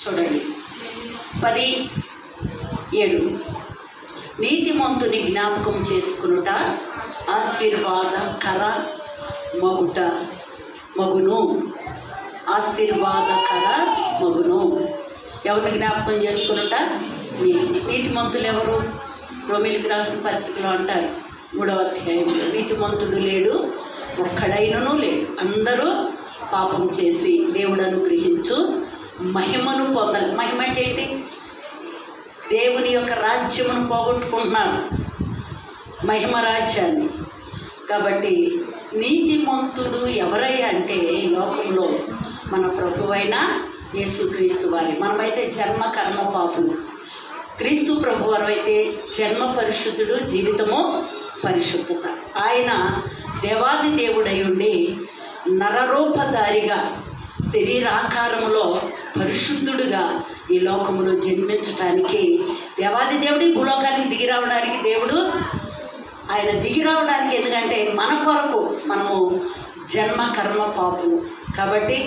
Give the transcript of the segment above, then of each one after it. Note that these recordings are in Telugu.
చూడండి 10:7 నీతిమంతుని జ్ఞాపకం చేసుకునుట ఆశీర్వాదకర మగును. ఆశీర్వాదకర మగును. ఎవరిని జ్ఞాపకం చేసుకునుట? నీతిమంతులు ఎవరు? రోమిలికి రాసిన పత్రికలో అంటారు 3వ అధ్యాయంలో, నీతిమంతుడు లేడు, ఒక్కడైనను లేడు, అందరూ పాపం చేసి దేవుడు అనుగ్రహించు మహిమను పొందాలి. మహిమ అంటే ఏంటి? దేవుని యొక్క రాజ్యమును పోగొట్టుకుంటున్నారు, మహిమ రాజ్యాన్ని. కాబట్టి నీతిమంతుడు ఎవరయ్యా అంటే లోకంలో మన ప్రభువైన యేసుక్రీస్తు వారి. మనమైతే జన్మ కర్మ పాపులు, క్రీస్తు ప్రభు వారు అయితే జన్మ పరిశుద్ధుడు, జీవితము పరిశుద్ధత. ఆయన దేవాది దేవుడై ఉండి నరరూపధారిగా శరీరాకారంలో పరిశుద్ధుడుగా ఈ లోకంలో జన్మించటానికి దేవాది దేవుడి భూలోకానికి దిగి రావడానికి ఆయన దిగి రావడానికి ఎందుకంటే మన కొరకు మనము జన్మ కర్మ పాపము కాబట్టి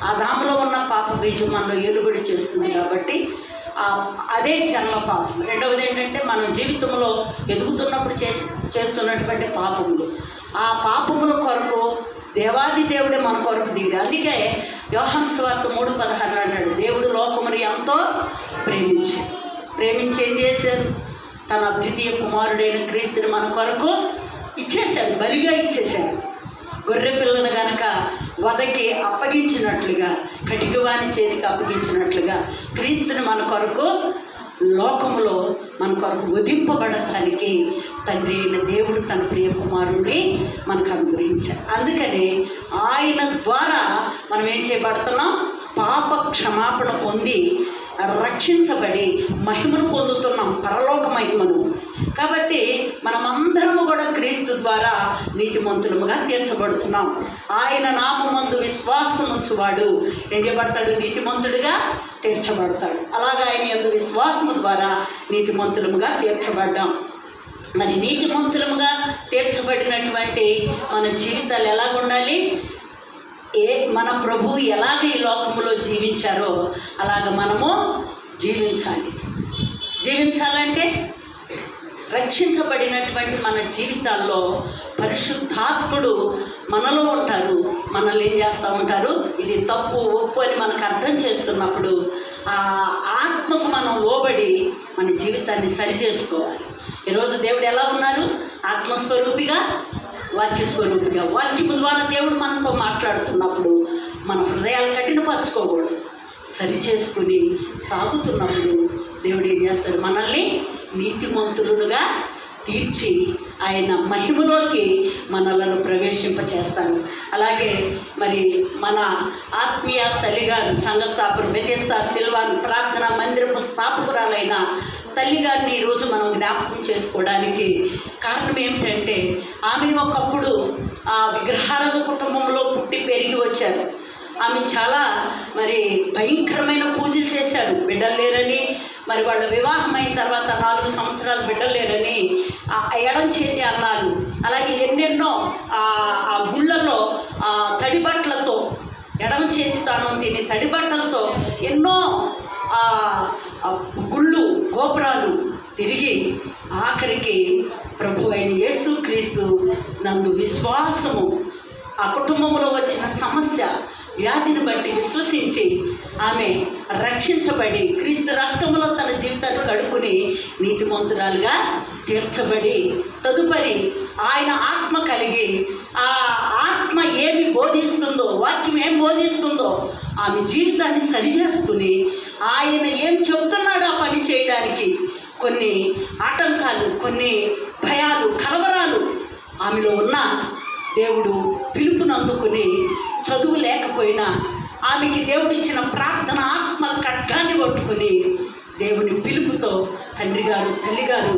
ఆ దాములో ఉన్న పాప బీజం మనలో ఏలుబడి చేస్తుంది. కాబట్టి అదే జన్మ పాపం. రెండవది ఏంటంటే మనం జీవితంలో ఎదుగుతున్నప్పుడు చేస్తున్నటువంటి పాపములు, ఆ పాపముల కొరకు దేవాది దేవుడే మన కొరకు దిగి. అందుకే యోహాను సువార్త 3:16 అన్నాడు, దేవుడు లోకమును ఎంతో ప్రేమించి ఏం చేశారు? తన అద్వితీయ కుమారుడైన క్రీస్తుని మన కొరకు ఇచ్చేశాడు, బలిగా ఇచ్చేశాడు. గొర్రె పిల్లను గనక వదకి అప్పగించినట్లుగా, కటికవాని చేతికి అప్పగించినట్లుగా క్రీస్తుని మన కొరకు లోకములో మన కొరకు వధింపబడటానికి తండ్రి అయిన దేవుడు తన ప్రియ కుమారుడిని మనకు అనుగ్రహించారు. అందుకని ఆయన ద్వారా మనం ఏం చేయబడుతున్నాం? పాప క్షమాపణ పొంది రక్షించబడి మహిమను పొందుతున్నాం, పరలోక మహిమను. కాబట్టి మనమందరము కూడా క్రీస్తు ద్వారా నీతిమంతులముగా తీర్చబడుతున్నాం. ఆయన నామమందు విశ్వాసం ఉంచువాడు ఏం చేయబడతాడు? నీతిమంతుడిగా తీర్చబడతాడు. అలాగా ఆయన యందు విశ్వాసము ద్వారా నీతిమంతులముగా తీర్చబడ్డాం. మరి నీతిమంతులముగా తీర్చబడినటువంటి మన జీవితాలు ఎలాగుండాలి? మన ప్రభువు ఎలాగ ఈ లోకంలో జీవించారో అలాగ మనము జీవించాలంటే రక్షించబడినటువంటి మన జీవితాల్లో పరిశుద్ధాత్ముడు మనలో ఉంటారు. మనల్ని ఏం చేస్తూ ఉంటారు? ఇది తప్పు ఒప్పు అని మనకు అర్థం చేస్తున్నప్పుడు ఆ ఆత్మకు మనం లోబడి మన జీవితాన్ని సరిచేసుకోవాలి. ఈరోజు దేవుడు ఎలా ఉన్నారు? ఆత్మస్వరూపిగా, వాక్యస్వరూపిగా. వాక్యము ద్వారా దేవుడు మనతో మాట్లాడుతున్నప్పుడు మన హృదయాలు కఠినపరచుకోకూడదు. సరి చేసుకుని సాగుతున్నప్పుడు దేవుడు ఏం చేస్తాడు? మనల్ని నీతిమంతులుగా తీర్చి ఆయన మహిమలోకి మనలను ప్రవేశింపచేస్తాడు. అలాగే మరి మన ఆత్మీయ తల్లిగారు సంఘస్థాపన బెతెస్దా సిల్వాన్ ప్రార్థన మందిరపు స్థాపకురాలైన తల్లిగారిని ఈరోజు మనం జ్ఞాపకం చేసుకోవడానికి కారణం ఏమిటంటే ఆమె ఒకప్పుడు ఆ విగ్రహారాధన కుటుంబంలో పుట్టి పెరిగి వచ్చారు. ఆమె చాలా మరి భయంకరమైన పూజలు చేశారు. బిడ్డలు లేరని, మరి వాళ్ళ వివాహం అయిన తర్వాత 4 సంవత్సరాలు బిడ్డలు లేరని ఎడం చేతి అన్నాలు, అలాగే ఎన్నెన్నో ఆ గుళ్ళల్లో తడిబట్టలతో, ఎడమ చేతి తాను తిని తడిబట్టలతో ఎన్నో గుళ్ళు గోపురాలు తిరిగి ఆఖరికి ప్రభు అయిన యేసుక్రీస్తు నందు విశ్వాసము, ఆ కుటుంబంలో వచ్చిన సమస్య వ్యాధిని బట్టి విశ్వసించి ఆమె రక్షించబడి క్రీస్తు రక్తంలో తన జీవితాన్ని కడుక్కుని నీతిమంతురాలుగా తీర్చబడి తదుపరి ఆయన ఆత్మ కలిగి ఆ ఆత్మ ఏమి బోధిస్తుందో, వాక్యం ఏం బోధిస్తుందో ఆమె జీవితాన్ని సరిచేసుకుని ఆయన ఏం చెప్తున్నాడో ఆ పని చేయడానికి కొన్ని ఆటంకాలు, కొన్ని భయాలు, కలవరాలు ఆమెలో ఉన్న దేవుడు పిలుపును అందుకుని చదువు లేకపోయినా ఆమెకి దేవుడు ఇచ్చిన ప్రార్థన ఆత్మ ఖడ్గాన్ని పట్టుకుని దేవుని పిలుపుతో తండ్రి గారు తల్లిగారు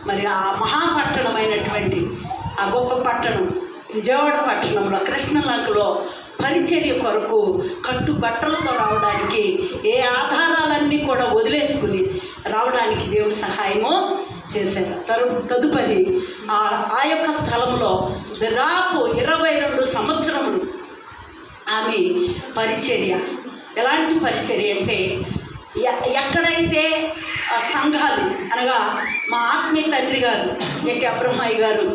మరి ఆ మహాపట్టణమైనటువంటి ఆ గొప్ప పట్టణం విజయవాడ పట్టణంలో కృష్ణలంకలో పరిచర్య కొరకు కట్టుబట్టలతో రావడానికి ఏ ఆధారాలన్నీ కూడా వదిలేసుకుని రావడానికి దేవుడు సహాయము చేశారు. తదుపరి ఆ యొక్క స్థలంలో దాదాపు 22 సంవత్సరములు ఆమె పరిచర్య. ఎలాంటి పరిచర్య అంటే ఎక్కడైతే సంఘాలు అనగా మా ఆత్మీయ తండ్రి గారు ఎట్టి అబ్రహ్మయ్య గారు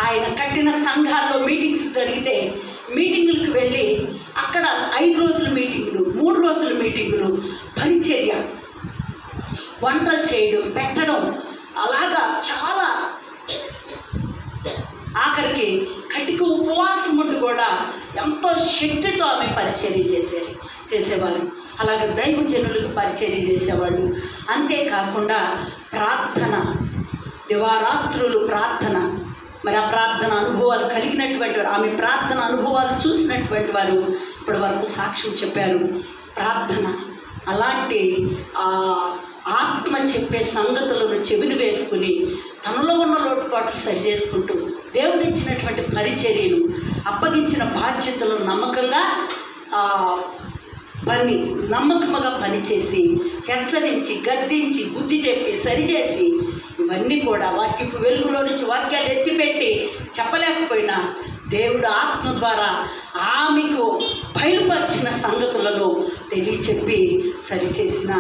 ఆయన కట్టిన సంఘాల్లో మీటింగ్స్ జరిగితే మీటింగులకు వెళ్ళి అక్కడ 5 రోజుల మీటింగులు, 3 రోజుల మీటింగులు, పరిచర్య, వంటలు చేయడం, పెట్టడం, అలాగా చాలా ఆఖరికి కటిక ఉపవాసం ఉండి కూడా ఎంతో శక్తితో ఆమె పరిచర్య చేసేవాళ్ళు. అలాగే దైవజనులకు పరిచర్య చేసేవాళ్ళు. అంతేకాకుండా ప్రార్థన, దివారాత్రులు ప్రార్థన. మరి ఆ ప్రార్థన అనుభవాలు కలిగినటువంటి వారు, ఆమె ప్రార్థన అనుభవాలు చూసినటువంటి వారు ఇప్పటి వరకు సాక్ష్యం చెప్పారు. ప్రార్థన అలాంటి ఆత్మ చెప్పే సంగతులను చెవిని వేసుకుని తనలో ఉన్న లోటుపాట్లు సరి చేసుకుంటూ దేవుడిచ్చినటువంటి పరిచర్యను, అప్పగించిన బాధ్యతలు నమ్మకముగా పనిచేసి హెచ్చరించి, గద్దించి, బుద్ధి చెప్పి, సరిచేసి ఇవన్నీ కూడా వాక్యపు వెలుగులో నుంచి వాక్యాలు ఎత్తిపెట్టి చెప్పలేకపోయినా దేవుడు ఆత్మ ద్వారా ఆమెకు బయలుపరిచిన సంగతులను తెలియచెప్పి సరిచేసిన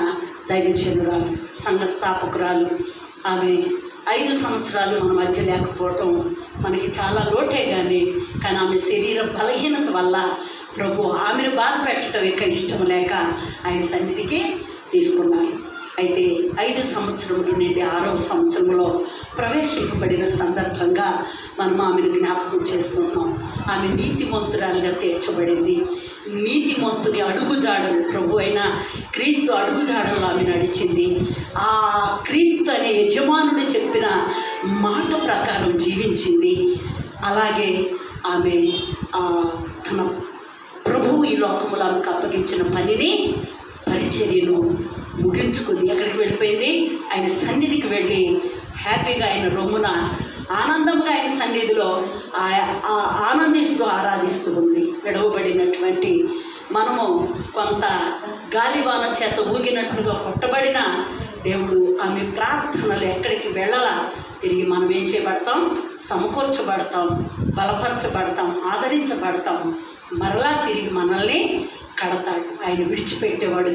దైవజనురాలు, సంఘ స్థాపకురాలు. ఆమె 5 సంవత్సరాలు మన మధ్య లేకపోవటం మనకి చాలా లోటే కానీ ఆమె శరీర బలహీనత వల్ల ప్రభు ఆమెను బాధ పెట్టడం ఇక ఇష్టం లేక ఆయన సన్నిధికి తీసుకున్నారు. అయితే 5 సంవత్సరముల నుండి 6వ సంవత్సరంలో ప్రవేశింపబడిన సందర్భంగా మనం ఆమెను జ్ఞాపకం చేసుకుంటున్నాం. ఆమె నీతిమంతురాలుగా తీర్చబడింది. నీతిమంతుని అడుగుజాడలు, ప్రభు అయిన క్రీస్తు అడుగుజాడలు ఆమె నడిచింది. ఆ క్రీస్తు అనే యజమానుడు చెప్పిన మాట ప్రకారం జీవించింది. అలాగే ఆమె తన ప్రభువు ఈ లోకములో ఆమెకు అప్పగించిన పనిని, పరిచర్యను ముగించుకుని ఎక్కడికి వెళ్ళిపోయింది? ఆయన సన్నిధికి వెళ్ళి హ్యాపీగా ఆయన రొమ్మున ఆనందంగా ఆయన సన్నిధిలో ఆనందిస్తూ ఆరాధిస్తూ ఉంది. విడవబడినటువంటి మనము కొంత గాలివాన చేత ఊగినట్లుగా కొట్టబడిన దేవుడు ఆమె ప్రార్థనలు ఎక్కడికి వెళ్ళాలా తిరిగి మనం ఏం చేయబడతాం? సమకూర్చబడతాం, బలపరచబడతాం, ఆదరించబడతాం. మరలా తిరిగి మనల్ని కడతాడు. ఆయన విడిచిపెట్టేవాడు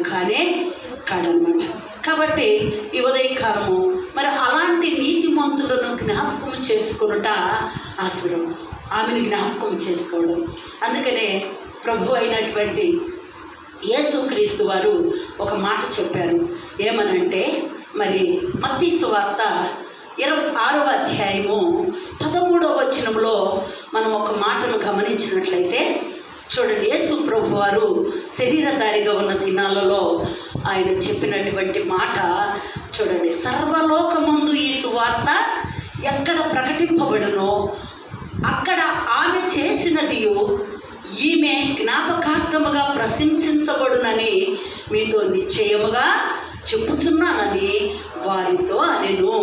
కాడనమాట. కాబట్టి ఈ ఉదయకాలము మరి అలాంటి నీతిమంతులను జ్ఞాపకం చేసుకునుట ఆశ్రమం, ఆమెను జ్ఞాపకం చేసుకోవడం. అందుకనే ప్రభు అయినటువంటి యేసుక్రీస్తు వారు ఒక మాట చెప్పారు. ఏమనంటే మరి మత్తయి సువార్త 26వ అధ్యాయము 13వ వచనంలో మనం ఒక మాటను గమనించినట్లయితే చూడండి. యేసు ప్రభు వారు శరీరధారిగా ఉన్న దినాలలో ఆయన చెప్పినటువంటి మాట చూడండి. సర్వలోకమందు ఈ సువార్త ఎక్కడ ప్రకటింపబడునో అక్కడ ఆమె చేసినదియు ఈమె జ్ఞాపకార్థముగా ప్రశంసించబడునని మీతో నిశ్చయముగా చెప్పుచున్నానని వారితో అనెను.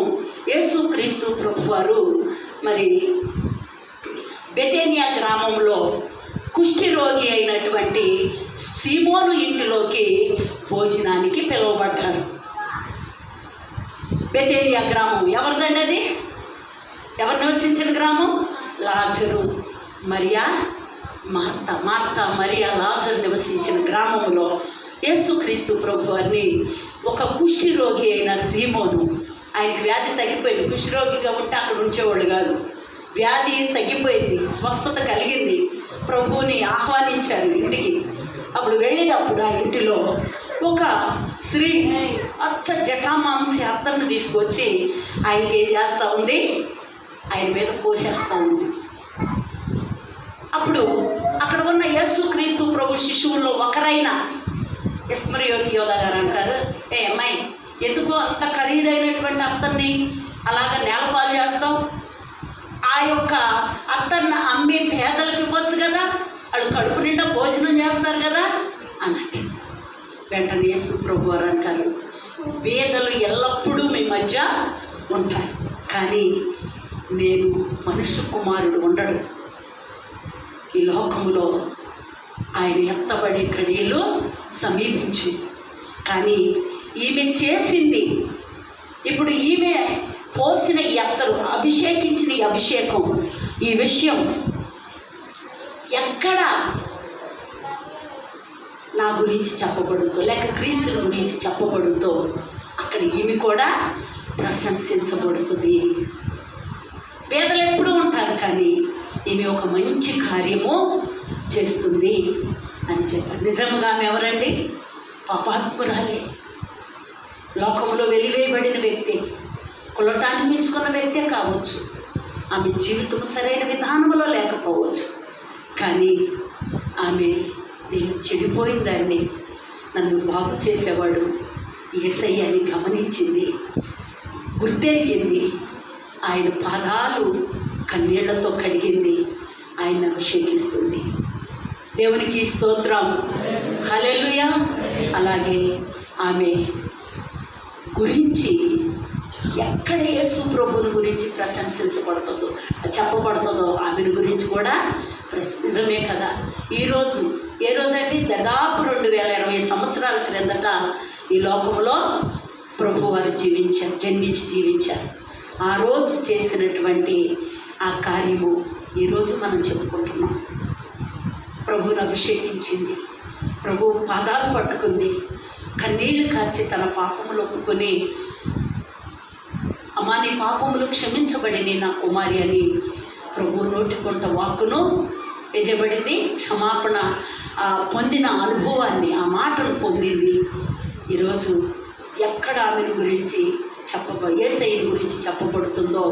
యేసుక్రీస్తు ప్రభు వారు మరి బెతేనియా గ్రామంలో కుష్ఠి రోగి అయినటువంటి సీమోను ఇంటిలోకి భోజనానికి పిలువబడ్డారు. బెతేనియా గ్రామం ఎవరిదండి? అది ఎవరు నివసించిన గ్రామం? లాజరు, మరియా, మార్తా మరియా, లాజరు నివసించిన గ్రామంలో యేసుక్రీస్తు ప్రభు వారిని ఒక కుష్ఠి రోగి అయిన సీమోను, ఆయనకి వ్యాధి తగ్గిపోయింది. కుష్ఠి రోగిగా ఉంటే అక్కడ ఉంచేవాళ్ళు కాదు. వ్యాధి తగ్గిపోయింది, స్వస్థత కలిగింది. ప్రభువుని ఆహ్వానించారు ఇంటికి. అప్పుడు వెళ్ళినప్పుడు ఆ ఇంటిలో ఒక స్త్రీ అచ్చ జటామాంసి అత్తను తీసుకొచ్చి ఆయనకి ఏం చేస్తూ ఉంది? ఆయన మీద పోసేస్తూ ఉంది. అప్పుడు అక్కడ ఉన్న యేసుక్రీస్తు ప్రభు శిశువుల్లో ఒకరైన ఇస్మరియోతి యోధా గారు అంటారు, ఏ అమ్మాయి, ఎందుకు అంత ఖరీదైనటువంటి అత్తన్ని అలాగ నేలపాలు చేస్తావు? ఆ యొక్క అత్తన్ని అమ్మి పేదలకు ఇవ్వచ్చు కదా, వాళ్ళు కడుపు నిండా భోజనం చేస్తారు కదా అన్నట్టు. వెంటనే యేసు ప్రభు వారు అంటారు, పేదలు ఎల్లప్పుడూ మీ మధ్య ఉంటారు, కానీ నేను మనుష్య కుమారుడు ఉండడు. ఈ లోకములో ఆయన ఎత్తబడే గడియలు సమీపించి, కానీ ఈమె చేసింది, ఇప్పుడు ఈమె పోసిన ఈ అత్తరు, అభిషేకించిన ఈ అభిషేకం, ఈ విషయం ఎక్కడ నా గురించి చెప్పబడుతూ లేక క్రీస్తు గురించి చెప్పబడుతూ అక్కడ ఈమె కూడా ప్రశంసించబడుతుంది. పేదలు ఎప్పుడూ ఉంటారు, కానీ ఈమె ఒక మంచి కార్యము చేస్తుంది అని చెప్పారు. నిజంగా ఆమె ఎవరండి? పాపాత్మురాలే, లోకంలో వెలివేయబడిన వ్యక్తి, కులటాన్ని పెంచుకున్న వ్యక్తే కావచ్చు. ఆమె జీవితం సరైన విధానంలో లేకపోవచ్చు, కానీ ఆమె నేను చెడిపోయిన దాన్ని నన్ను బాగు చేసేవాడు యేసయ్య అని గమనించింది, గుర్తెరిగింది. ఆయన పాదాలు కన్నీళ్లతో కడిగింది, ఆయన అభిషేకిస్తుంది. దేవునికి స్తోత్రం, హల్లెలూయా. అలాగే ఆమె గురించి ఎక్కడ యేసు ప్రభువుని గురించి ప్రశంసించబడుతుందో చెప్పబడుతుందో ఆమెను గురించి కూడా నిజమే కదా. ఈరోజు ఏ రోజంటే దాదాపు 2020 సంవత్సరాల క్రిందట ఈ లోకంలో ప్రభువారు జన్మించి జీవించారు. ఆ రోజు చేసినటువంటి ఆ కార్యము ఈరోజు మనం చెప్పుకుంటున్నాం. ప్రభువును అభిషేకించింది, ప్రభు పాదాలు పట్టుకుంది, కన్నీళ్లు కార్చి తన పాపములు ఒప్పుకొని, అమ్మా నీ పాపములు క్షమించబడి నా కుమారి అని ప్రభు నోటికొంట వాక్కును ఎజబడింది. క్షమాపణ పొందిన అనుభవాన్ని, ఆ మాటను పొందింది. ఈరోజు ఎక్కడ ఆమెను గురించి యేసయ్య గురించి చెప్పబడుతుందో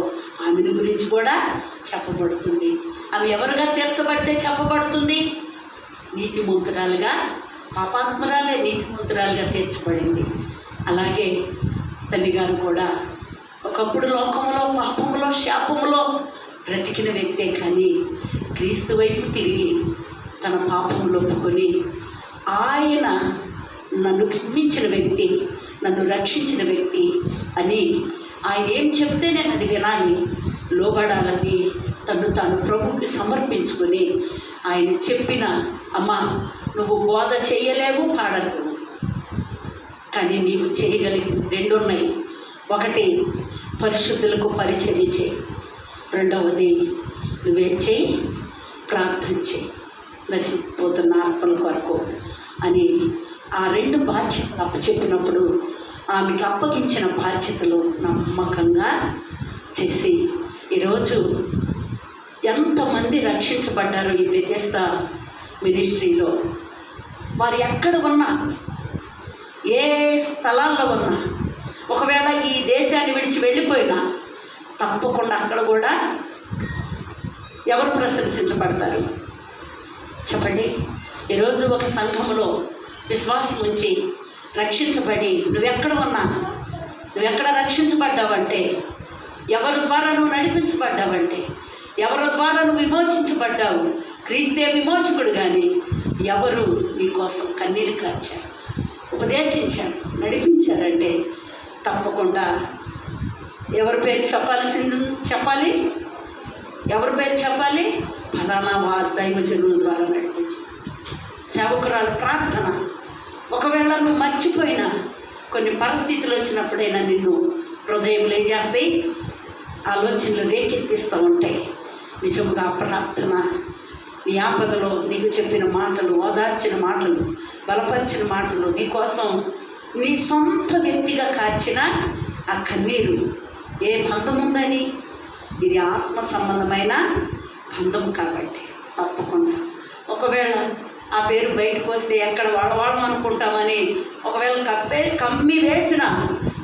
ఆమెను గురించి కూడా చెప్పబడుతుంది. ఆమె ఎవరుగా తీర్చబడితే చెప్పబడుతుంది? నీతిమంతురాలుగా, పాపాత్మురాలే నీతిమంతురాలుగా తీర్చబడింది. అలాగే తల్లిగారు కూడా ఒకప్పుడు లోకంలో పాపములో శాపములో బ్రతికిన వ్యక్తే, కానీ క్రీస్తు వైపు తిరిగి తన పాపములు ఒప్పుకొని ఆయన నన్ను క్షమించిన వ్యక్తి, నన్ను రక్షించిన వ్యక్తి అని ఆయన ఏం చెప్తే నేను అది వినాలి, లోబడాలని తను తాను ప్రభువుకి సమర్పించుకొని ఆయన చెప్పిన, అమ్మా నువ్వు బోధ చేయలేవు, పాడలేవు, కానీ నీవు చేయగలిగి 2 ఉన్నాయి. ఒకటి పరిశుద్ధులకు పరిచర్య చేయి, రెండవది నువ్వేం చేయి, ప్రార్థన చేయి నశించిపోతున్న ఆత్మల కొరకు అని ఆ 2 బాధ్యతలు అప్పచెప్పినప్పుడు ఆమెకు అప్పగించిన బాధ్యతలు నమ్మకంగా చేసి ఈరోజు ఎంతమంది రక్షించబడ్డారు ఈ బెతెస్దా మినిస్ట్రీలో. వారు ఎక్కడ ఉన్నా, ఏ స్థలాల్లో ఉన్నా, ఒకవేళ ఈ దేశాన్ని విడిచి వెళ్ళిపోయినా తప్పకుండా అక్కడ కూడా ఎవరు ప్రశంసించబడతారు చెప్పండి? ఈరోజు ఒక సంఘంలో విశ్వాసం ఉంచి రక్షించబడి నువ్వెక్కడ ఉన్నా, నువ్వెక్కడ రక్షించబడ్డావంటే, ఎవరి ద్వారా నువ్వు నడిపించబడ్డావంటే, ఎవరి ద్వారా నువ్వు విమోచించబడ్డావు, క్రీస్తే విమోచకుడు, కానీ ఎవరు నీ కోసం కన్నీరు కార్చారు, ఉపదేశించారు, నడిపించారంటే తప్పకుండా ఎవరి పేరు చెప్పాలి, ఎవరి పేరు చెప్పాలి? ఫలానా దైవజనుల ద్వారా నడిపించి సేవకురాలు ప్రార్థన. ఒకవేళ నువ్వు మర్చిపోయినా కొన్ని పరిస్థితులు వచ్చినప్పుడైనా నిన్ను హృదయంలో ఏం చేస్తాయి, ఆలోచనలు రేకెత్తిస్తూ ఉంటాయి. నిజంగా ప్రార్థన, నీ ఆపదలో నీకు చెప్పిన మాటలు, ఓదార్చిన మాటలు, బలపరిచిన మాటలు, నీకోసం నీ సొంత వ్యక్తిగా కార్చిన ఆ కన్నీరు ఏ బంధం ఉందని, ఇది ఆత్మ సంబంధమైన బంధం కాబట్టి తప్పకుండా. ఒకవేళ ఆ పేరు బయటకు వస్తే ఎక్కడ వాడవాళ్ళం అనుకుంటామని ఒకవేళ కమ్మి వేసిన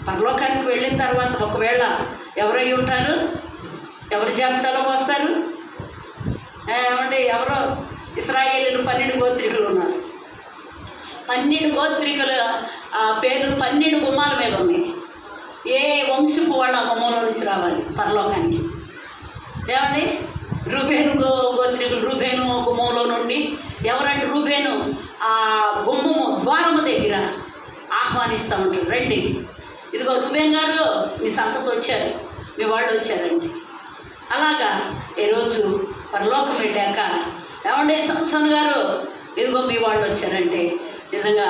పరలోకానికి వెళ్ళిన తర్వాత ఒకవేళ ఎవరై ఉంటారు, ఎవరి జాబితాలోకి వస్తారు? ఏమంటే ఎవరో ఇశ్రాయేలీలు 12 గోత్రికులు ఉన్నారు. 12 గోత్రికుల పేర్లు 12 గుమ్మాల మీద ఉన్నాయి. ఏ వంశపు వాళ్ళ గుమ్మంలో నుంచి రావాలి పరలోకానికి? ఏమండి? రూబేను గోత్రికులు రూబేను గుమ్మంలో నుండి, ఎవరంటే రూబేను ఆ గుమ్మము ద్వారము దగ్గర ఆహ్వానిస్తూ ఉంటారు, రండి ఇదిగో రూబేన్ గారు మీ సంతతో వచ్చారు, మీ వాళ్ళు వచ్చారండి. అలాగా ఈరోజు పరలోకం పెట్టాక ఏమండి సంసోన్ గారు ఇదిగో మీ వాళ్ళు వచ్చారంటే నిజంగా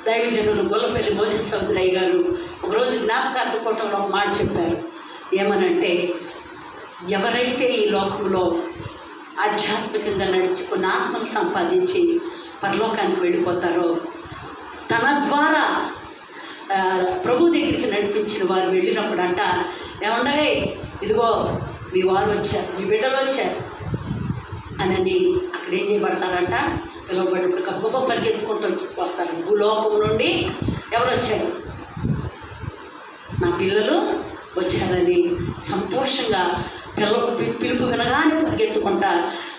దైవజనులు గొల్లపల్లి మోసెస్ చౌదరయ్య గారు ఒకరోజు జ్ఞాపకార్థ కూటంలో ఒక మాట చెప్పారు. ఏమనంటే, ఎవరైతే ఈ లోకంలో ఆధ్యాత్మికంగా నడుచుకున్న ఆత్మను సంపాదించి పరలోకానికి వెళ్ళిపోతారో, తన ద్వారా ప్రభు దగ్గరికి నడిపించిన వారు వెళ్ళినప్పుడు అంట, ఏమన్నా ఇదిగో మీ వారు వచ్చారు, మీ బిడ్డలు వచ్చారు అని అక్కడ ఏం చేయబడతారంట, పిలువబడినప్పుడు గొప్ప పరిగెత్తుకుంటూ వస్తారు. భూలోకం నుండి ఎవరు వచ్చారు, నా పిల్లలు వచ్చారని సంతోషంగా పిలుపు వినగానే పరిగెత్తుకుంటా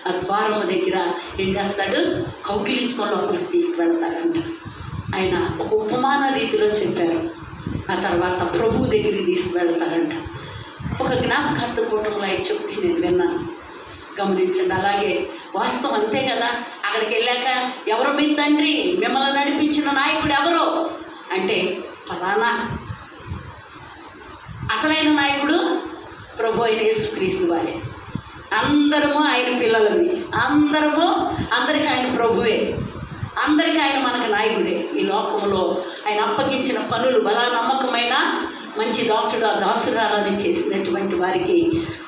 ఆ ద్వారం దగ్గర ఏం చేస్తాడు, కౌగిలించుకొని లోపలికి తీసుకువెళ్తారంట. ఆయన ఒక ఉపమాన రీతిలో చెప్పారు. ఆ తర్వాత ప్రభు దగ్గరికి తీసుకువెళ్తారంట. ఒక జ్ఞాపకార్థ కూటంలో ఆయన చెప్తే నేను విన్నాను, గమనించండి. అలాగే వాస్తవం అంతే కదా. అక్కడికి వెళ్ళాక ఎవరు మీ తండ్రి, మిమ్మల్ని నడిపించిన నాయకుడు ఎవరు అంటే ఫలానా. అసలైన నాయకుడు ప్రభు అయిన యేసుక్రీస్తు వారే. అందరము ఆయన పిల్లలవి, అందరికీ ఆయన ప్రభువే, అందరికీ ఆయన మనకు నాయకుడే. ఈ లోకంలో ఆయన అప్పగించిన పనులు బలా నమ్మకమైన మంచి దాసురాలని చేసినటువంటి వారికి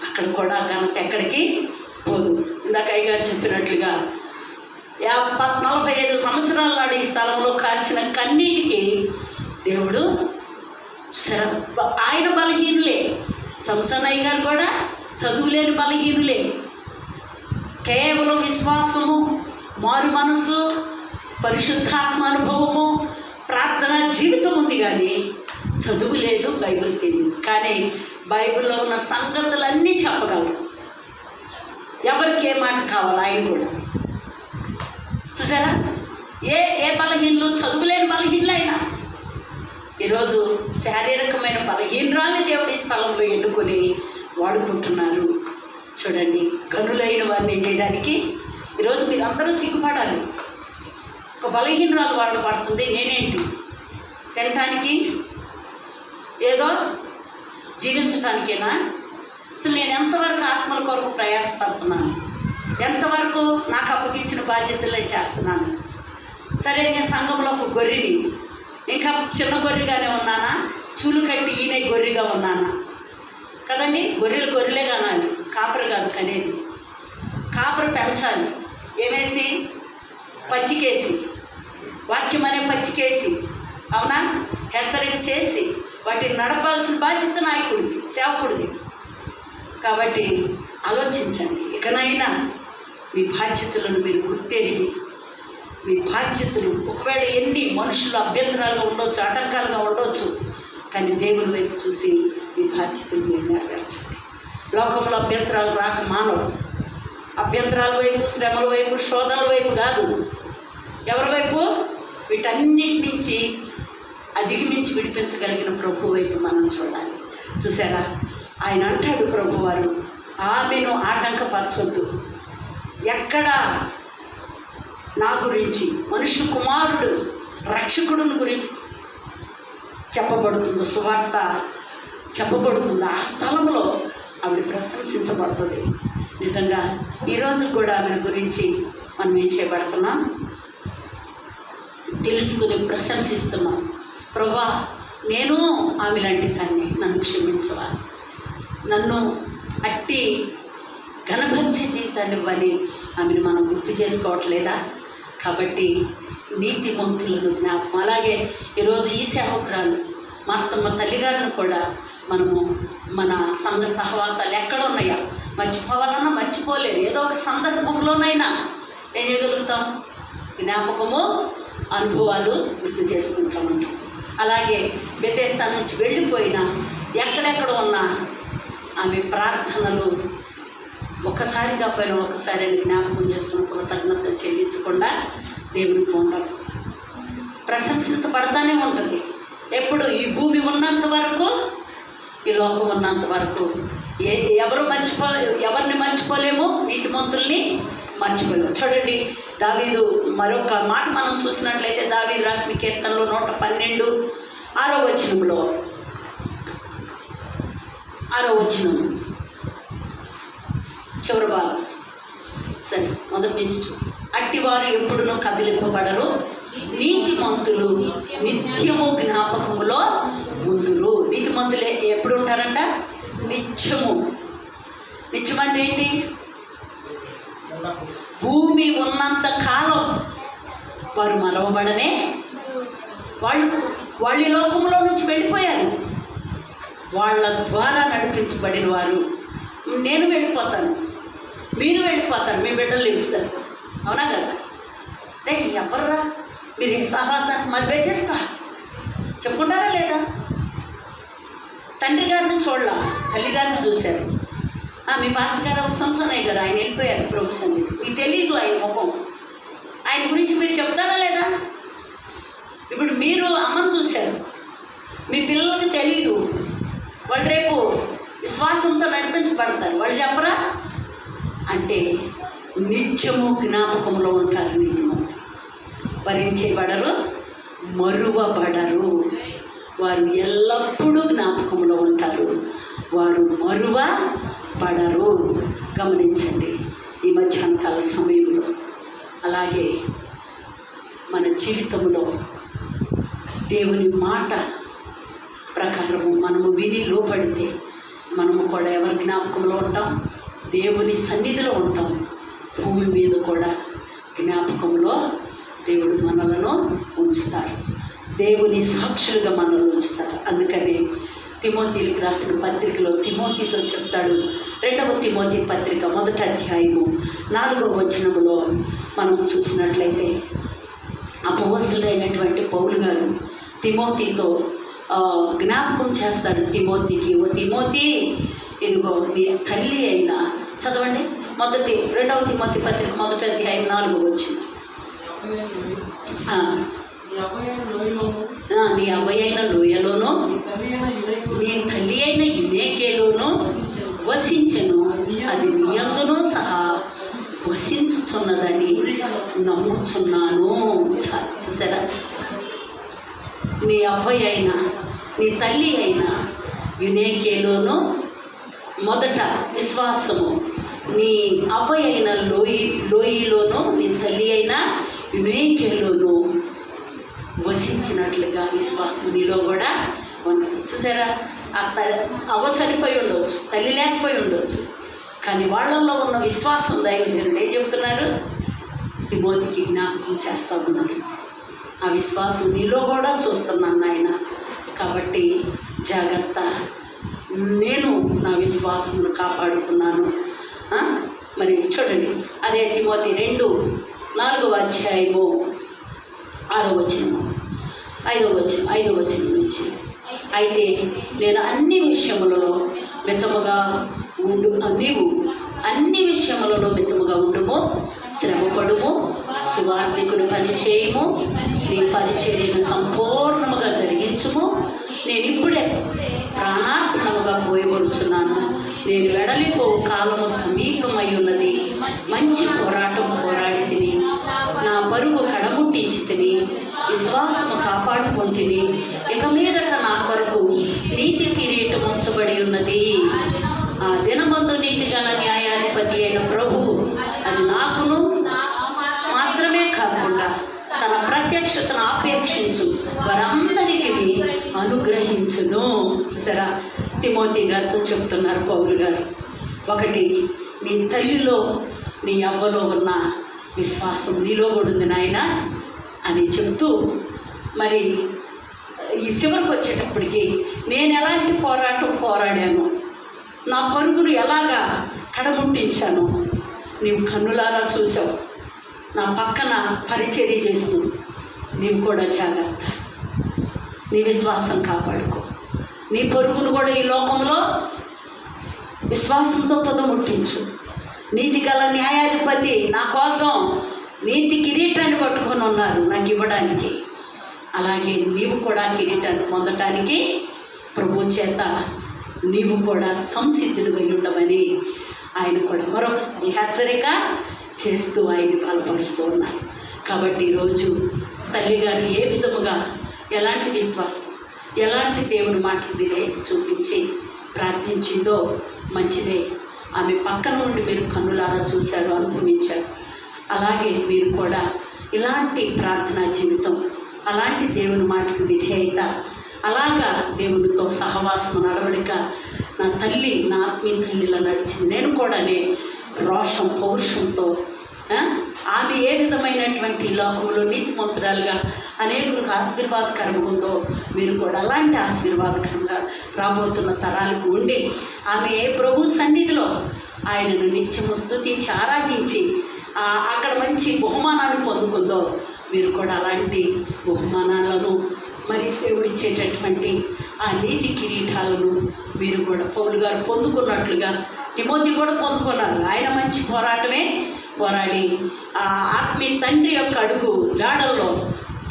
అక్కడ కూడా ఘనత ఎక్కడికి పోదు. ఇందాక అయ్యగారు చెప్పినట్లుగా 45 సంవత్సరాల నాడు ఈ స్థలంలో కార్చిన కన్నీటికి దేవుడు ఆయన బలహీనులే. సంసోన్ అయ్య గారు కూడా చదువులేని బలహీనులే. కేవలం విశ్వాసము, మారు మనసు, పరిశుద్ధాత్మ అనుభవము, ప్రార్థన జీవితం ఉంది, కానీ చదువు లేదు, బైబిల్ తెలియదు. కానీ బైబిల్లో ఉన్న సంగతులన్నీ చెప్పగలరు. ఎవరికి ఏ మాట కావాలి ఆయన కూడా. చూసారా, ఏ బలహీనలు, చదువులేని బలహీనలు అయినా ఈరోజు శారీరకమైన బలహీనరాల్ని దేవుడి స్థలంలో ఎన్నుకొని వాడుకుంటున్నారు. చూడండి, గనులైన వారిని చేయడానికి ఈరోజు మీరు అందరూ సిగ్గుపడాలి. ఒక బలహీనరాలు వాడబడుతుంది, నేనేంటి తినటానికి, ఏదో జీవించటానికేనా? అసలు నేను ఎంతవరకు ఆత్మల కొరకు ప్రయాసపడుతున్నాను, ఎంతవరకు నాకు అప్పగించిన బాధ్యతలే చేస్తున్నాను? సరే, నేను సంఘంలో ఒక గొర్రెని, ఇంకా చిన్న గొర్రెగానే ఉన్నానా, చూలు కట్టి ఈయన గొర్రెగా ఉన్నానా? కదండి, గొర్రెలే కానాలి, కాపరు కాదు కనేది. కాపరు పెంచాలి, ఏమేసి? పచ్చికేసి, వాక్యం అనే పచ్చికేసి, అవునా, హెచ్చరిక చేసి వాటిని నడపాల్సిన బాధ్యత నాయకుడిది, సేవకుడిది. కాబట్టి ఆలోచించండి, ఇకనైనా మీ బాధ్యతలను మీరు గుర్తెరిగి, మీ బాధ్యతలు ఒకవేళ ఎన్ని మనుషులు అభ్యంతరాలుగా ఉండొచ్చు, ఆటంకాలుగా ఉండొచ్చు, కానీ దేవుని వైపు చూసి మీ బాధ్యతలు మీరు నెరవేర్చండి. లోకంలో అభ్యంతరాలు రాక మానవు. అభ్యంతరాల వైపు, శ్రమల వైపు, శోధనల వైపు కాదు, ఎవరి వైపు? వీటన్నిటి నుంచి అధిగమించి విడిపించగలిగిన ప్రభు వైపు మనం చూడాలి. చూసారా, ఆయన అంటాడు ప్రభువారు, ఆమెను ఆటంకపరచొద్దు. ఎక్కడ నా గురించి, మనుష్య కుమారుడు రక్షకుడుని గురించి చెప్పబడుతుందో, సువార్త చెప్పబడుతుంది, ఆ స్థలంలో ఆవిడ ప్రశంసించబడుతుంది. నిజంగా ఈరోజు కూడా ఆమె గురించి మనం ఏం చేయబడుతున్నాం? తెలుసుకుని ప్రశంసిస్తున్నాం. ప్రభా, నేను ఆమె లాంటి దాన్ని, నన్ను క్షమించవా, నన్ను అట్టి ఘనభక్తి జీవితాన్ని ఇవ్వని ఆమెను మనం గుర్తు చేసుకోవట్లేదా? కాబట్టి నీతిమంతులను జ్ఞాపకం. అలాగే ఈరోజు ఈ సేవకురాలు మా తల్లిగారిని కూడా మనము మన సంఘ సహవాసాలు ఎక్కడ ఉన్నాయా మర్చిపోవాలన్నా మర్చిపోలేరు. ఏదో ఒక సందర్భంలోనైనా ఏం చేయగలుగుతాం? జ్ఞాపకము, అనుభవాలు గుర్తు చేసుకుంటామంటాం. అలాగే బెతెస్దా నుంచి వెళ్ళిపోయినా ఎక్కడెక్కడ ఉన్నా ఆమె ప్రార్థనలు ఒకసారిగా పోయిన ఒకసారి జ్ఞాపకం చేసుకున్న కృతజ్ఞత చెల్లించకుండా దేవునికి ఉండదు, ప్రశంసించబడతానే ఉంటుంది. ఎప్పుడు ఈ భూమి ఉన్నంత వరకు, ఈ లోకం ఉన్నంత వరకు ఎవరిని మర్చిపోలేము, నీతిమంతుల్ని మర్చిపోలేము. చూడండి, దావీదు మరొక మాట మనం చూసినట్లయితే దావీదు రాసిన కీర్తనలో 112 6వ వచనంలో, 6వ వచనం చివరి భాగం, సరే మొదటి నుంచి అట్టివారు ఎప్పుడునూ కదిలింపబడరు, నీతిమంతులు నిత్యము జ్ఞాపకములో ఉందురు. నీతిమంతులు ఎప్పుడు ఉంటారంట? నిత్యము. నిత్యం అంటే ఏంటి? భూమి ఉన్నంత కాలం వారు మరవబడనే వాళ్ళు ఈ లోకంలో నుంచి వెళ్ళిపోయారు. వాళ్ళ ద్వారా నడిపించబడిన వారు. నేను వెళ్ళిపోతాను, మీరు వెళ్ళిపోతారు, మీ బిడ్డలు లేస్తారు. అవునా కదా? రే ఎవర్రా మీరు ఏ సాహసాన్ని మధ్య పెట్టేస్తా చెప్పుకుంటారా లేదా? తండ్రి గారిని చూడలా, తల్లి గారిని చూశారు. మీ పాస్టర్ గారు ఒక సంవత్సరం అయ్యి కదా, ఆయన వెళ్ళిపోయారు ప్రభు సన్నిధికి. మీకు తెలీదు ఆయన ముఖం, ఆయన గురించి మీరు చెప్తారా లేదా? ఇప్పుడు మీరు అమ్మను చూశారు, మీ పిల్లలకి తెలీదు, వాళ్ళు రేపు విశ్వాసంతో నడిపించబడతారు, వాళ్ళు చెప్పరా? అంటే నిత్యము జ్ఞాపకంలో ఉంటారు నీతిమంతులు. భరించబడరు, మరువబడరు. వారు ఎల్లప్పుడూ జ్ఞాపకంలో ఉంటారు, వారు మరువబడరు. గమనించండి ఈ మధ్యాహ్నకాల సమయంలో. అలాగే మన జీవితంలో దేవుని మాట ప్రకారము మనము విని లోపడితే మనము కూడా ఎవరి జ్ఞాపకంలో ఉంటాం? దేవుని సన్నిధిలో ఉంటాం. భూమి మీద కూడా జ్ఞాపకంలో దేవుడు మనలను ఉంచుతారు, దేవుని సాక్షులుగా మనల్ని ఉంచుతారు. అందుకని తిమోతికి రాసిన పత్రికలో తిమోతితో చెప్తాడు. 2వ తిమోతి పత్రిక 1వ అధ్యాయము 4వ వచనములో మనం చూసినట్లయితే అపొస్తలుడైనటువంటి పౌలు గారు తిమోతితో జ్ఞాపకం చేస్తాడు. తిమోతికి, ఓ తిమోతి, ఇదిగో నీ తల్లి అయినా, చదవండి 2వ తిమోతి పత్రిక 1వ అధ్యాయం 4వ వచనం. నీ అవ్వయైన లోయలోను నీ తల్లి అయిన యునేకేలోను వసించెను, అది నీ యందును సహా వసించుచున్నదని నమ్ముచున్నాను. చూసారా? నీ అవ్వయ్య అయినా నీ తల్లి అయినా యునేకేలోను మొదట విశ్వాసము, నీ అవ్వయ్య అయిన లోయలోను నీ తల్లి అయిన యునేకేలోను వసించినట్లుగా విశ్వాసం నీలో కూడా ఉన్నది. చూసారా? అవ్వ చనిపోయి ఉండవచ్చు, తల్లి లేకపోయి ఉండవచ్చు, కానీ వాళ్ళల్లో ఉన్న విశ్వాసం దైవజనుడు ఏం చెబుతున్నారు? తిమోతికి జ్ఞాపకం చేస్తూ ఉన్నారు. ఆ విశ్వాసం నీలో కూడా చూస్తున్నాను నాయన, కాబట్టి జాగ్రత్త, నేను నా విశ్వాసమును కాపాడుకున్నాను. మరి చూడండి, అదే తిమోతి 2:4వ అధ్యాయము 6వ వచనం 5వ వచనం నుంచి, అయితే నేను అన్ని విషయములలో మితముగా నీవు అన్ని విషయములలో మితముగా ఉండుము, శ్రమపడుము, సువార్థికుడు పని చేయము, నీ పరిచర్యను సంపూర్ణముగా జరిగించుము. నేను ఇప్పుడే ప్రాణార్పణముగా పోయబడుచున్నాను, నేను వెడలిపో కాలము సమీపమై ఉన్నది, మంచి పోరాటం పోరాడి తిని, నా పరుగు కడముట్టించి తిని, విశ్వాసము కాపాడుకుంటుని, ఇక మీదట నా కొరకు నీతి కిరీటం ఉంచబడి ఉన్నది. ఆ దినమందు నీతి గల న్యాయాధిపతి అయిన ప్రభువు అది నాకును మాత్రమే కాకుండా తన ప్రత్యక్షతను ఆపేక్షించు వారందరికీ అనుగ్రహించును. చూసారా? తిమోతి గారితో చెప్తున్నారు పౌలు గారు. ఒకటి, నీ తల్లిలో నీ అవ్వలో ఉన్న విశ్వాసం నీలో కూడా ఉంది నాయన అని చెప్తూ, మరి ఈ చివరికి వచ్చేటప్పటికి నేను ఎలాంటి పోరాటం పోరాడాను, నా పరుగును ఎలాగా కడముట్టించాను నీవు కన్నులారా చూసావు. నా పక్కన పరిచర్య చేస్తూ నీవు కూడా జాగ్రత్త, నీ విశ్వాసం కాపాడుకో. నీ పరుగును కూడా ఈ లోకంలో విశ్వాసంతో తుదముట్టించు. నీతి గల న్యాయాధిపతి నా కోసం నీతి కిరీటాన్ని పట్టుకొని ఉన్నారు నాకు ఇవ్వడానికి. అలాగే నీవు కూడా కిరీటాన్ని పొందటానికి ప్రభు చేత నీవు కూడా సంసిద్ధుడిగా ఉండమని ఆయన కూడా మరొకసారి హెచ్చరిక చేస్తూ ఆయన్ని బలపరుస్తూ ఉన్నారు. కాబట్టి ఈరోజు తల్లిగారు ఏ విధముగా ఎలాంటి విశ్వాసం, ఎలాంటి దేవుని మాటలు విధేయత చూపించి ప్రార్థించిందో మంచిదే. ఆమె పక్కన నుండి మీరు కన్నులారా చూశారు, అనుభవించారు. అలాగే మీరు కూడా ఇలాంటి ప్రార్థనా జీవితం, అలాంటి దేవుని మాటకు విధేయత, అలాగా దేవునితో సహవాసం నడవడిక నా తల్లి, నా ఆత్మీయ తల్లిలా నడిచింది, నేను కూడా రోషం పౌరుషంతో ఆమె ఏ విధమైనటువంటి లోకంలో నీతిమంతురాలుగా అనేకులకు ఆశీర్వాదకరంగా ఉందో మీరు కూడా అలాంటి ఆశీర్వాదకరంగా రాబోతున్న తరాలకు ఉండి ఆమె ప్రభు సన్నిధిలో ఆయనను నిత్యము స్తుతించి ఆరాధించి అక్కడ మంచి బహుమానాన్ని పొందుకుందో మీరు కూడా అలాంటి బహుమానాలను మరి దేవుడిచ్చేటటువంటి ఆ నీతి కిరీటాలను మీరు కూడా పౌలు గారు పొందుకున్నట్లుగా తిమోతి కూడా పొందుకున్నారు. ఆయన మంచి పోరాటమే పోరాడి ఆ ఆత్మీయ తండ్రి యొక్క అడుగు జాడల్లో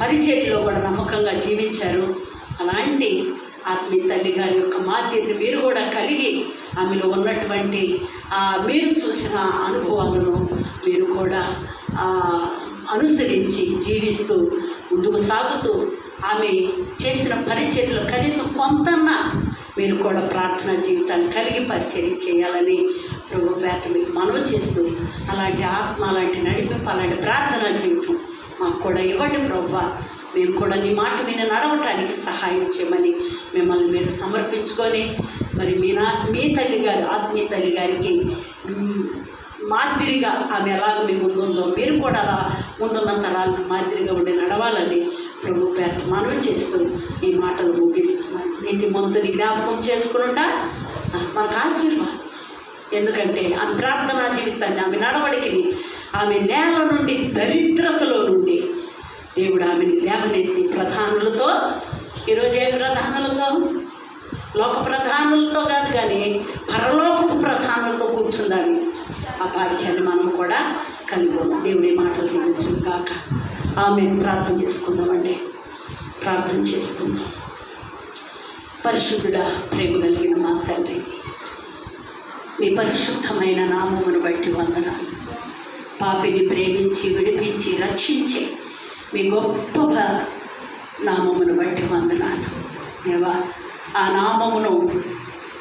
పరిచర్యలో కూడా నమ్మకంగా జీవించారు. అలాంటి ఆత్మీయ తల్లి గారి యొక్క మాదిరిని మీరు కూడా కలిగి ఆమెలో ఉన్నటువంటి మీరు చూసిన అనుభవాలను మీరు కూడా అనుసరించి జీవిస్తూ ముందుకు సాగుతూ ఆమె చేసిన పరిచర్యలు కనీసం కొంతన్నా మీరు కూడా ప్రార్థనా జీవితాన్ని కలిగి పరిచర్య చేయాలని ప్రభు పేట మీకు మనవి చేస్తూ అలాంటి ఆత్మ అలాంటి నడిపింపు అలాంటి ప్రార్థనా జీవితం మాకు కూడా ఇవ్వండి ప్రభువా. మేము కూడా నీ మాట మీద నడవటానికి సహాయం చేయమని మిమ్మల్ని మీరు సమర్పించుకొని మరి మీ తల్లి గారు ఆత్మీయ తల్లి గారికి మాదిరిగా ఆమె ఎలాగ మీ ముందుందో మీరు కూడా అలా ముందున్న తరాలకు మాదిరిగా ఉండి నడవాలని ప్రభు పేట మనవి చేస్తూ ఈ మాటలు ముగిస్తున్నాను. నీతిమంతుని జ్ఞాపకం చేసుకునుట మనకు ఆశీర్వాదం. ఎందుకంటే ఆమె ప్రార్థనా జీవితాన్ని ఆమె నడవడికిని ఆమె నేల నుండి దరిద్రతలో నుండి దేవుడు ఆమెని లేవనెత్తి ప్రధానులతో ఈరోజు ఏ ప్రధానులతో లోక ప్రధానులతో కాదు కానీ పరలోకపు ప్రధానులతో కూర్చుందని ఆ భాగ్యాన్ని మనం కూడా కలిగి ఉన్నాం. దేవుడి మాటలు దీవించు కాక ఆమె ప్రార్థన చేసుకుందామండి. ప్రార్థన చేసుకుందాం. పరిశుద్ధుడా, ప్రేమ కలిగిన మా తండ్రి, మీ పరిశుద్ధమైన నామమును బట్టి వందనాలు. పాపిని ప్రేమించి విడిపించి రక్షించి మీ గొప్ప నామమును బట్టి వందనాలు దేవా. ఆ నామమును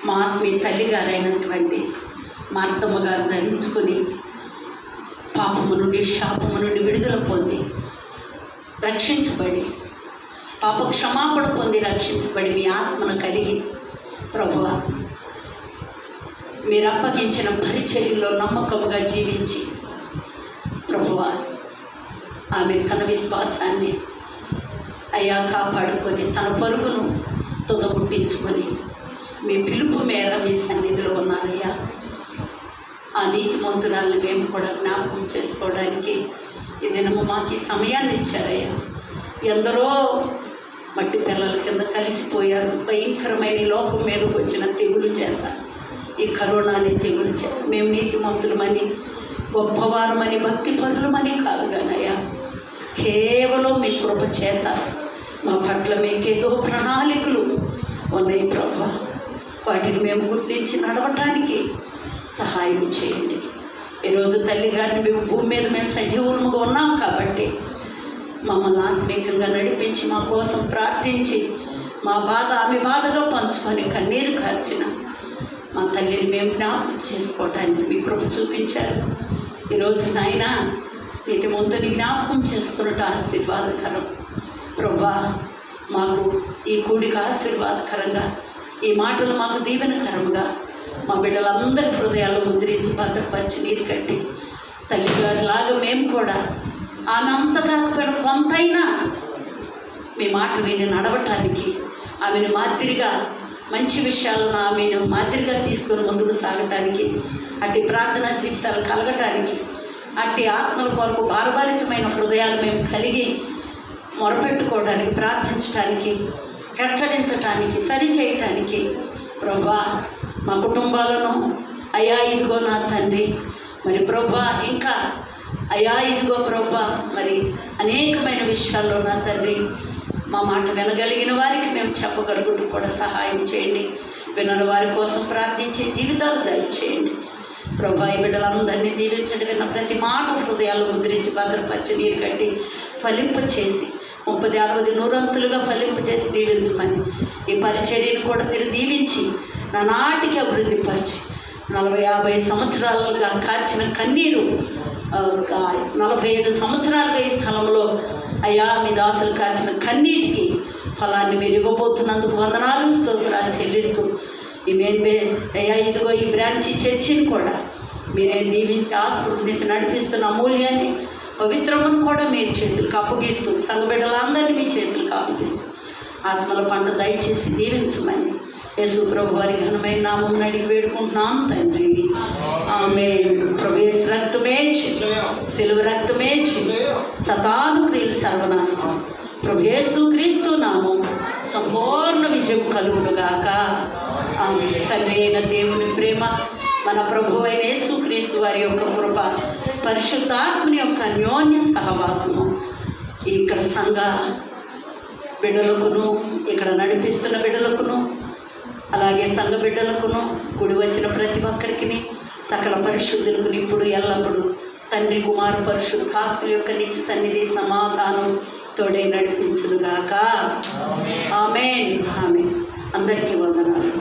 మా ఆత్మీయ తల్లిగారైనటువంటి మార్తమ్మ గారు ధరించుకొని పాపము నుండి శాపము నుండి విడుదల పొంది రక్షించబడి పాప క్షమాపణ పొంది రక్షించబడి మీ ఆత్మను కలిగి ప్రభువా మీరు అప్పగించిన పరిచర్యలో నమ్మకముగా జీవించి ప్రభువా ఆమె తన విశ్వాసాన్ని అయ్యా కాపాడుకొని తన పరుగును తొదముట్టించుకొని మీ పిలుపు మేర మీ సన్నిధిలో ఉన్నారయ్యా. ఆ నీతిమంతురాలను మేము కూడా జ్ఞాపకం చేసుకోవడానికి ఈ దినము మాకు ఈ సమయాన్ని ఇచ్చారయ్యా. ఎందరో మట్టి పిల్లల కింద కలిసిపోయారు. భయంకరమైన లోకం మీదకి వచ్చిన తెగులు చేత, ఈ కరోనా అనే తెగులు చేత మేము నీతిమంతులమని గొప్పవారమని భక్తి పరులమని కాదు కానయ్యా, కేవలం మీ కృప చేత మా పట్ల మీకేదో ప్రణాళికలు ఉన్నాయి ప్రభు. వాటిని మేము గుర్తించి నడవటానికి సహాయం చేయండి. ఈరోజు తల్లి గారిని మేము భూమి మీద మేము సజీవులుగా ఉన్నాం కాబట్టి మమ్మల్ని ఆత్మీయంగా నడిపించి మా కోసం ప్రార్థించి మా బాధ ఆమె బాధగా పంచుకొని కన్నీరు కార్చిన మా తల్లిని మేము జ్ఞాపకం చేసుకోవటానికి మీ కృప చూపించారు. ఈరోజు నాయన నీతిమంతుని జ్ఞాపకం చేసుకున్నట్టు ఆశీర్వాదకరం ప్రభా. మాకు ఈ కూడిక ఆశీర్వాదకరంగా, ఈ మాటలు మాకు దీవెనకరంగా మా బిడ్డలందరి హృదయాలు ముద్రించి భద్రపరిచి నీరు కట్టి తల్లిగారిలాగా మేము కూడా ఆమె అంత కాకపోయిన కొంతైనా మీ మాట విని నడవటానికి ఆమెను మాదిరిగా మంచి విషయాలను ఆమెను మాదిరిగా తీసుకొని ముందుకు సాగటానికి, అట్టి ప్రార్థనా జీవితాలు కలగటానికి, అట్టి ఆత్మల కొరకు భారభరితమైన హృదయాలు మేము కలిగి మొరపెట్టుకోవడానికి, ప్రార్థించడానికి, హెచ్చరించటానికి, సరిచేయటానికి ప్రభా మా కుటుంబాలను అయ్యా ఇదిగో నా తండ్రి మరి ప్రభా ఇంకా అయ్యా ఇదిగో ప్రభా మరి అనేకమైన విషయాల్లో నా తండ్రి మా మాట వినగలిగిన వారికి మేము చెప్పగలుగుతూ కూడా సహాయం చేయండి. వినని వారి కోసం ప్రార్థించే జీవితాలు దయచేయండి ప్రభా. ఈ బిడ్డలందరినీ దీవించండి. విన్న ప్రతి మాట హృదయాల్లో ముద్రించి భద్రపరిచి నీరు కట్టి ఫలింపు చేసి 30, 60, 100 ఫలింపు చేసి దీవించమని, ఈ పరిచర్యను కూడా మీరు దీవించి నా నాటికి అభివృద్ధి పరిచి 40, 50 సంవత్సరాలుగా కార్చిన కన్నీరు 45 సంవత్సరాలుగా ఈ స్థలంలో అయ్యా మీ దాసులు కార్చిన కన్నీటికి ఫలాన్ని మీరు ఇవ్వబోతున్నందుకు వందనాలు స్తోత్రాలు చెల్లిస్తూ ఈ అయ్యా ఇదిగో ఈ బ్రాంచి చర్చిని కూడా మీరే దీవించి ఆశీర్వదించి నడిపిస్తున్న అమూల్యాన్ని పవిత్రమును కూడా మీ చేతులకు అప్పగిస్తూ సంఘ బిడ్డలందరినీ మీ చేతులకు అప్పగిస్తూ ఆత్మల పండు దయచేసి దీవించమని యేసు ప్రభు వారి ఘనమైన నామం అడిగి వేడుకుంటున్నాం తండ్రి. ఆమేన్. ప్రభు యేసు రక్తమే సిలువ రక్తమే సతాను క్రియలు సర్వనాశనం. ప్రభు యేసు క్రీస్తు నామం సంపూర్ణ విజయం కలుగునుగాక. ఆమేన్. తండ్రి అయిన దేవుని ప్రేమ, మన ప్రభు అయిన యేసు క్రీస్తు వారి యొక్క కృప, పరిశుద్ధాత్మని యొక్క అన్యోన్య సహవాసము ఇక్కడ సంఘ బిడ్డలకును, ఇక్కడ నడిపిస్తున్న బిడ్డలకును, అలాగే సంఘ బిడ్డలకును, కూడి వచ్చిన ప్రతి ఒక్కరికి, సకల పరిశుద్ధులకు ఇప్పుడు ఎల్లప్పుడూ తండ్రి కుమార పరిశుద్ధాత్మ యొక్క నిత్య సన్నిధి సమాధానం తోడే నడిపించునుగాక. ఆమేన్. ఆమేన్. అందరికీ వందనాలు.